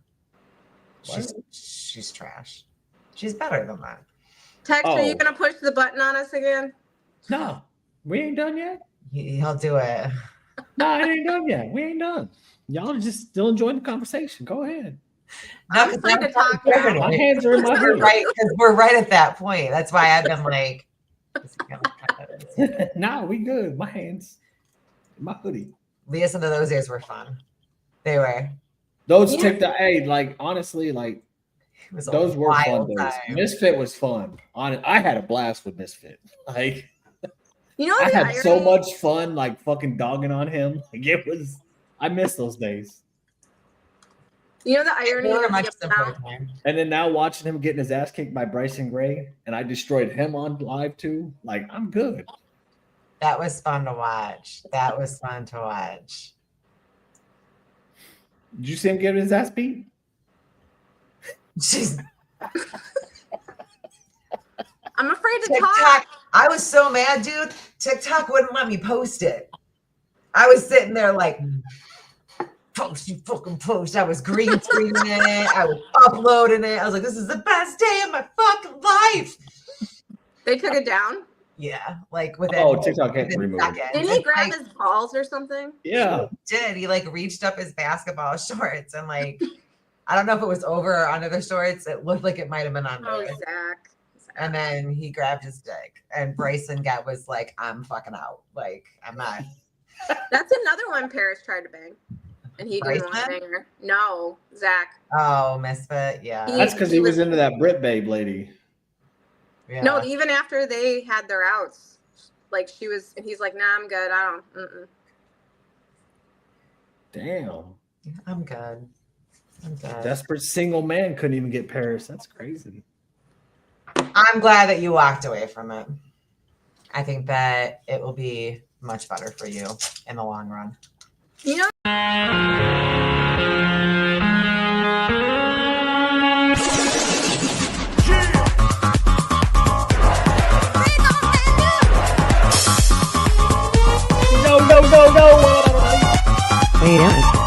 She's trash. She's better than that. Tex, are you gonna push the button on us again? No, we ain't done yet. He'll do it. No, it ain't done yet. We ain't done. Y'all are just still enjoying the conversation. Go ahead. No, I'm trying to talk. My hands are in my hoodie. Right, because we're right at that point. That's why I've been like, no, we good. My hands in my hoodie. Listen to those days were fun. They were. Those TikTok, hey, like honestly, like those were fun days. Time. Misfit was fun. I had a blast with Misfit. Like You know I the had irony? so much fun, like fucking dogging on him. Like it was, I miss those days. You know the irony They were of much the simpler amount. time. And then now watching him getting his ass kicked by Bryson Gray, and I destroyed him on live too. Like I'm good. That was fun to watch. That was fun to watch. Did you see him get his ass beat? She's I'm afraid to TikTok. talk. I was so mad, dude. TikTok wouldn't let me post it. I was sitting there like, post, you fucking post. I was green screening it. I was uploading it. I was like, this is the best day of my fucking life. They took it down. Yeah, like within. Oh, TikTok can't within remove it. seconds. Didn't he It's grab like, his balls or something? Yeah. He did. He like reached up his basketball shorts and like, I don't know if it was over or under the shorts. It looked like it might have been under. Oh, Zach. And then he grabbed his dick, and Bryson was like, "I'm fucking out. Like, I'm not." That's another one Paris tried to bang, and he didn't want to Bryson? bang her. No, Zach. Oh, Misfit. Yeah. He- That's because he was into that Brit Babe lady. Yeah. No, even after they had their outs, like she was, and he's like, "Nah, I'm good. I don't." Mm-mm. Damn. I'm good. I'm good. Desperate single man couldn't even get Paris. That's crazy. I'm glad that you walked away from it. I think that it will be much better for you in the long run. You know, No. What are you doing?